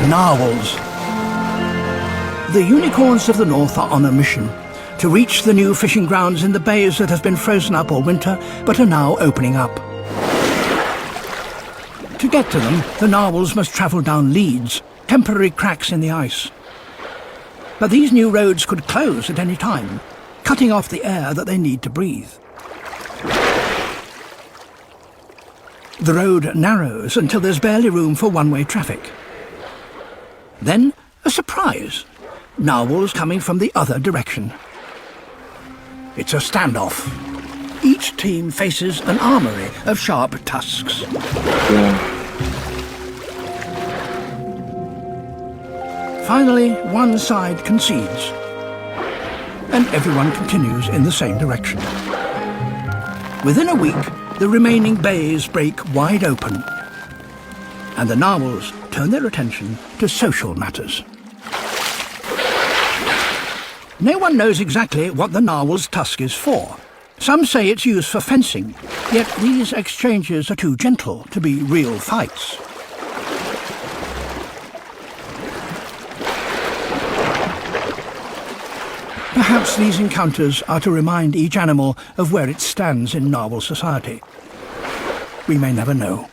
Narwhals. The unicorns of the north are on a mission to reach the new fishing grounds in the bays that have been frozen up all winter but are now opening up. To get to them, the narwhals must travel down leads, temporary cracks in the ice. But these new roads could close at any time, cutting off the air that they need to breathe. The road narrows until there's barely room for one-way traffic. Then, a surprise. Narwhals coming from the other direction. It's a standoff. Each team faces an armoury of sharp tusks. Finally, one side concedes, and everyone continues in the same direction. Within a week, the remaining bays break wide open, and the narwhals turn their attention to social matters. No one knows exactly what the narwhal's tusk is for. Some say it's used for fencing, yet these exchanges are too gentle to be real fights. Perhaps these encounters are to remind each animal of where it stands in narwhal society. We may never know.